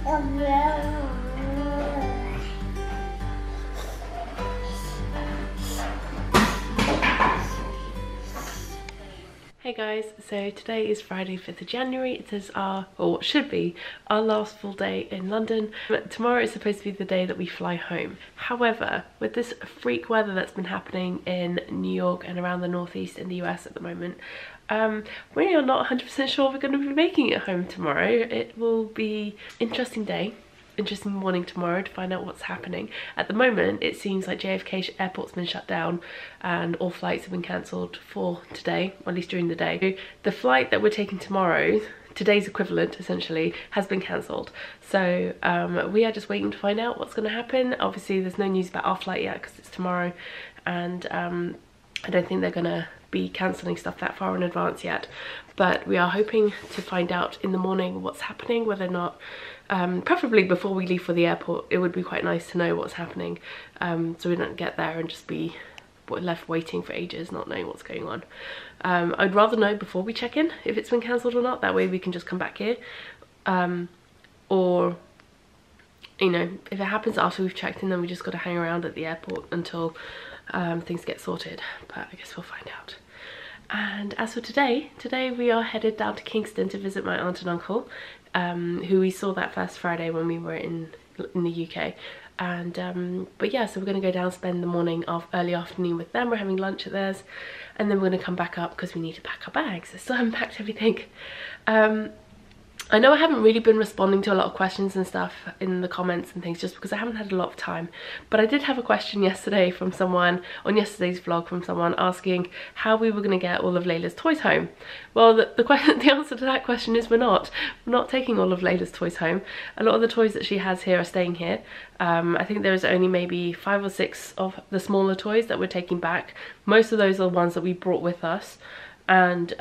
Hey guys, so today is Friday 5th of January. It is our, or what should be, our last full day in London. But tomorrow is supposed to be the day that we fly home. However, with this freak weather that's been happening in New York and around the northeast in the US at the moment, we are not 100% sure we're going to be making it home tomorrow. It will be an interesting day. Interesting morning tomorrow to find out what's happening. At the moment it seems like JFK airport's been shut down and all flights have been cancelled for today, or at least during the day. The flight that we're taking tomorrow, today's equivalent essentially, has been cancelled. So we are just waiting to find out what's going to happen. Obviously there's no news about our flight yet because it's tomorrow, and I don't think they're going to be cancelling stuff that far in advance yet. But we are hoping to find out in the morning what's happening, whether or not preferably before we leave for the airport. It would be quite nice to know what's happening, so we don't get there and just be left waiting for ages not knowing what's going on. I'd rather know before we check in if it's been cancelled or not. That way we can just come back here, or you know, if it happens after we've checked in, then we just got to hang around at the airport until things get sorted. But I guess we'll find out. And as for today we are headed down to Kingston to visit my aunt and uncle, who we saw that first Friday when we were in the UK. And but yeah, so we're going to go down, spend the morning of early afternoon with them. We're having lunch at theirs, and then we're going to come back up because we need to pack our bags. I still haven't packed everything. I know I haven't really been responding to a lot of questions and stuff in the comments and things just because I haven't had a lot of time, but I did have a question yesterday from someone, on yesterday's vlog, from someone asking how we were going to get all of Layla's toys home. Well, the answer to that question is we're not taking all of Layla's toys home. A lot of the toys that she has here are staying here. I think there's only maybe 5 or 6 of the smaller toys that we're taking back. Most of those are the ones that we brought with us. And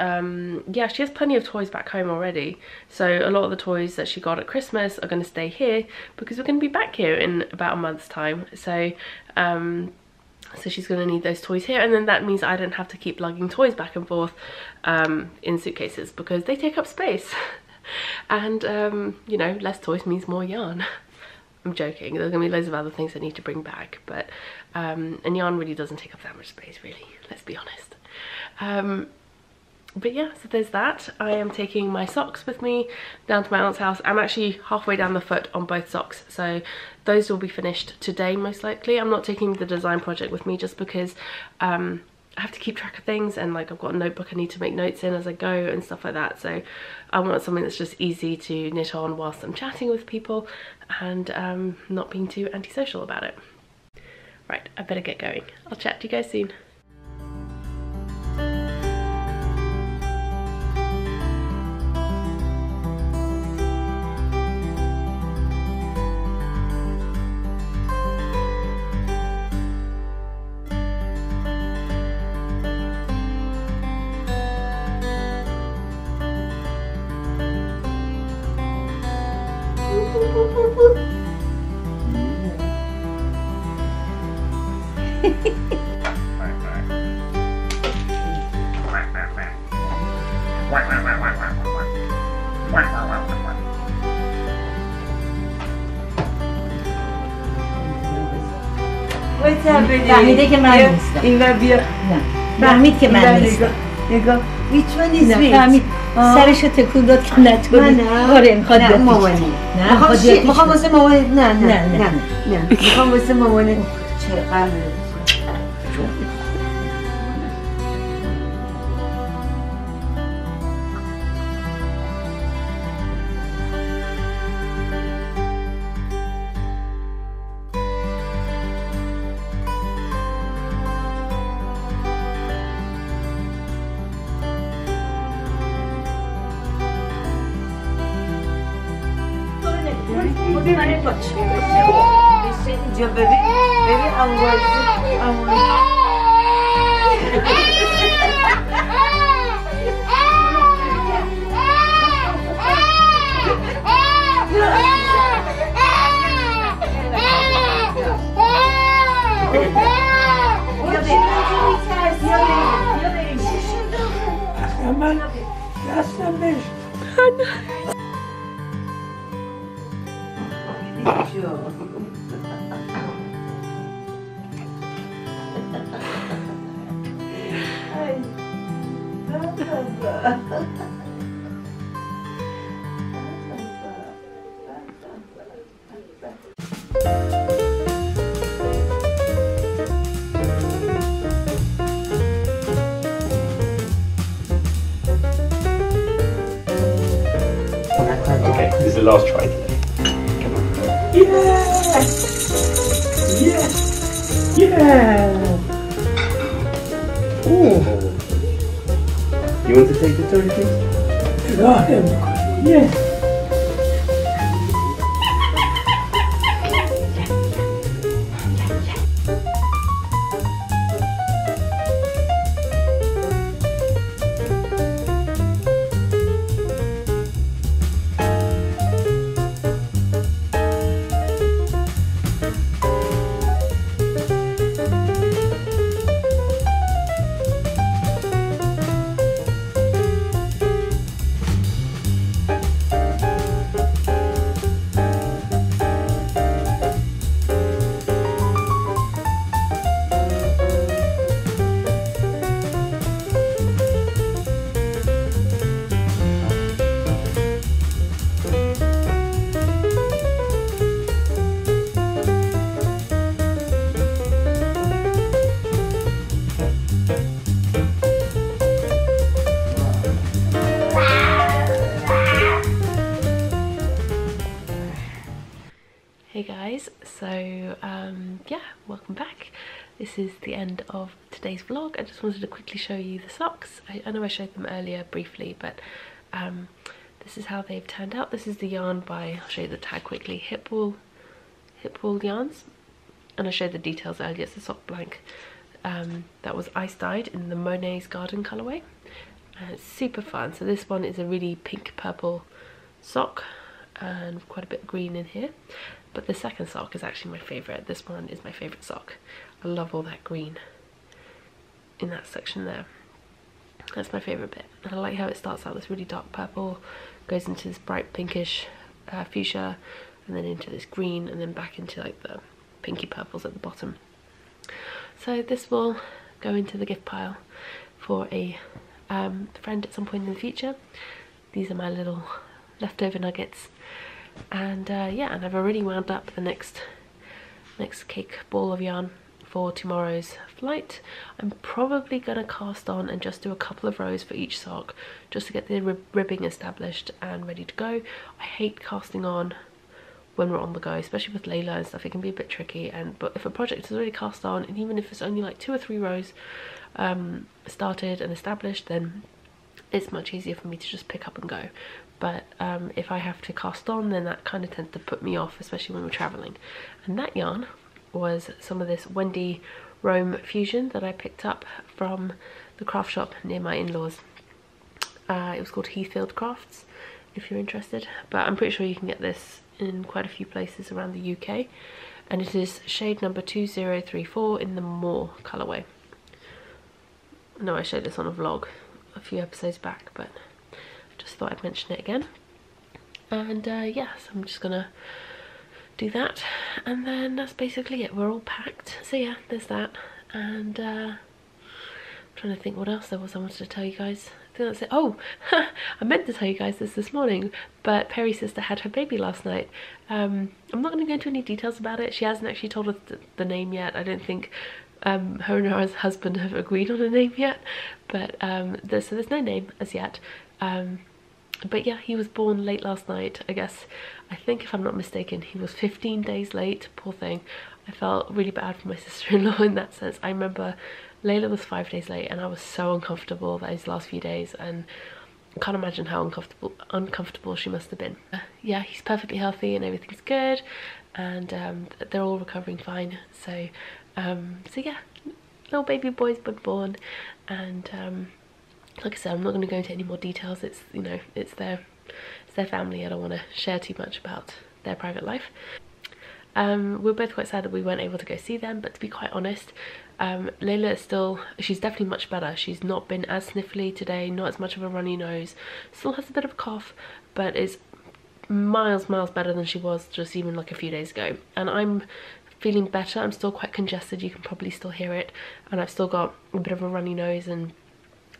yeah, she has plenty of toys back home already, so a lot of the toys that she got at Christmas are going to stay here because we're going to be back here in about a month's time. So so she's going to need those toys here, and then that means I don't have to keep lugging toys back and forth in suitcases because they take up space. And you know, less toys means more yarn. I'm joking, there's going to be loads of other things I need to bring back, but and yarn really doesn't take up that much space, really, let's be honest. But yeah, so there's that. I am taking my socks with me down to my aunt's house. I'm actually halfway down the foot on both socks, so those will be finished today most likely. I'm not taking the design project with me just because I have to keep track of things, and like I've got a notebook I need to make notes in as I go and stuff like that. So I want something that's just easy to knit on whilst I'm chatting with people and not being too antisocial about it. Right, I better get going. I'll chat to you guys soon. فهمیده که من نیستم. اینور بیا. نه. فهمید که من نیستم. نگاه. Which one is which؟ فهمید. سرشو تکون داد که نتونی. آره میخواد بیاد. نه مامانی. نه میخوام واسه مامان. نه. میخوام واسه مامان. چقدر اینجا ببین Okay, this is the last try today. Come on. Yeah! Yeah! Yeah! Ooh! You want to take the turn, please? Yeah! Hey guys, so yeah, welcome back. This is the end of today's vlog. I just wanted to quickly show you the socks. I know I showed them earlier briefly, but this is how they've turned out. This is the yarn by, I'll show you the tag quickly, Hip Wool yarns, and I showed the details earlier. It's a sock blank that was ice dyed in the Monet's Garden colourway, and it's super fun. So this one is a really pink purple sock and quite a bit of green in here. But the second sock is actually my favourite. This one is my favourite sock. I love all that green in that section there. That's my favourite bit. And I like how it starts out this really dark purple, goes into this bright pinkish fuchsia, and then into this green, and then back into like the pinky purples at the bottom. So this will go into the gift pile for a friend at some point in the future. These are my little leftover nuggets. And yeah, and I've already wound up the next cake ball of yarn for tomorrow's flight. I'm probably gonna cast on and just do a couple of rows for each sock just to get the ribbing established and ready to go. I hate casting on when we're on the go, especially with Layla and stuff. It can be a bit tricky, but if a project is already cast on, and even if it's only like 2 or 3 rows started and established, then it's much easier for me to just pick up and go. But if I have to cast on, then that kind of tends to put me off, especially when we're traveling. And that yarn was some of this Wendy Rome fusion that I picked up from the craft shop near my in-laws. It was called Heathfield Crafts, if you're interested, but I'm pretty sure you can get this in quite a few places around the UK, and it is shade number 2034 in the More colourway. No, I showed this on a vlog a few episodes back, but just thought I'd mention it again. And yeah, so I'm just gonna do that, and then that's basically it. We're all packed, so yeah, there's that. And I'm trying to think what else there was I wanted to tell you guys. I think that's it. Oh, I meant to tell you guys this morning, but Perry's sister had her baby last night. I'm not going to go into any details about it. She hasn't actually told us the name yet. I don't think her and her husband have agreed on a name yet, but so there's no name as yet. But yeah, he was born late last night, I guess. I think, if I'm not mistaken, he was 15 days late. Poor thing. I felt really bad for my sister-in-law in that sense. I remember Layla was 5 days late, and I was so uncomfortable those last few days, and I can't imagine how uncomfortable she must have been. Yeah, he's perfectly healthy and everything's good, and they're all recovering fine. So so yeah, little baby boy's been born, and like I said, I'm not going to go into any more details. It's, you know, it's their family. I don't want to share too much about their private life. We're both quite sad that we weren't able to go see them, but to be quite honest, Layla is still, she's definitely much better. She's not been as sniffly today, not as much of a runny nose, still has a bit of a cough, but is miles better than she was just even like a few days ago, and I'm feeling better. I'm still quite congested, you can probably still hear it, and I've still got a bit of a runny nose and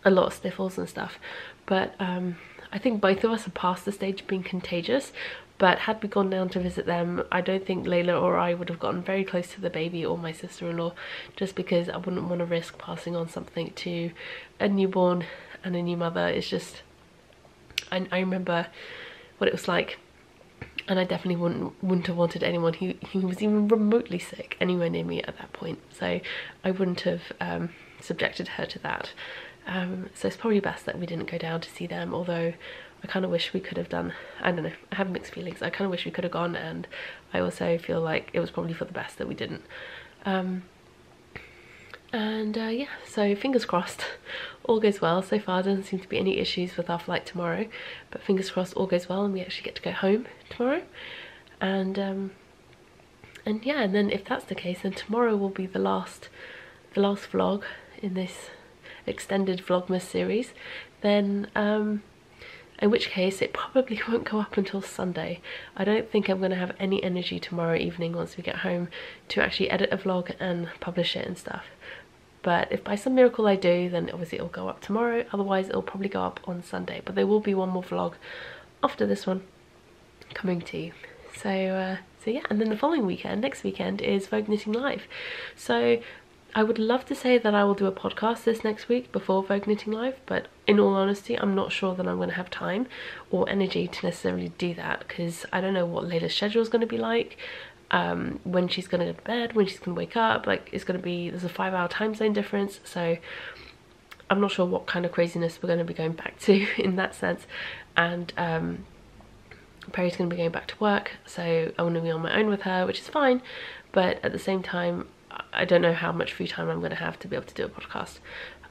a lot of sniffles and stuff, but I think both of us are past the stage of being contagious. But had we gone down to visit them, I don't think Layla or I would have gotten very close to the baby or my sister-in-law, just because I wouldn't want to risk passing on something to a newborn and a new mother. It's just, I remember what it was like, and I definitely wouldn't have wanted anyone who was even remotely sick anywhere near me at that point, so I wouldn't have subjected her to that. So it's probably best that we didn't go down to see them, although I kind of wish we could have done. I don't know, I have mixed feelings. I kind of wish we could have gone, and I also feel like it was probably for the best that we didn't. Yeah, so fingers crossed all goes well. So far doesn't seem to be any issues with our flight tomorrow, but fingers crossed all goes well and we actually get to go home tomorrow. And yeah, and then if that's the case, then tomorrow will be the last vlog in this extended Vlogmas series. Then in which case it probably won't go up until Sunday. I don't think I'm going to have any energy tomorrow evening once we get home to actually edit a vlog and publish it and stuff. But if by some miracle I do, then obviously it'll go up tomorrow, otherwise it'll probably go up on Sunday. But there will be one more vlog after this one coming to you. So yeah, and then the following weekend, next weekend, is Vogue Knitting Live. So I would love to say that I will do a podcast this next week before Vogue Knitting Live, but in all honesty, I'm not sure that I'm going to have time or energy to necessarily do that, because I don't know what Layla's schedule is going to be like, when she's going to go to bed, when she's going to wake up. Like, it's going to be, there's a 5-hour time zone difference, so I'm not sure what kind of craziness we're going to be going back to in that sense. And Perry's going to be going back to work, so I want to be on my own with her, which is fine, but at the same time I don't know how much free time I'm going to have to be able to do a podcast.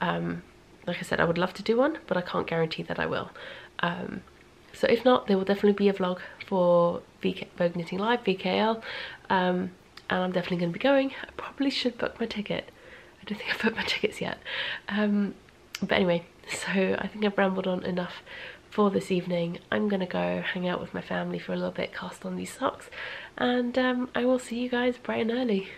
Like I said, I would love to do one, but I can't guarantee that I will. So if not, there will definitely be a vlog for Vogue Knitting Live, VKL, and I'm definitely going to be going. I probably should book my ticket. I don't think I've booked my tickets yet. But anyway, so I think I've rambled on enough for this evening. I'm going to go hang out with my family for a little bit, cast on these socks, and I will see you guys bright and early.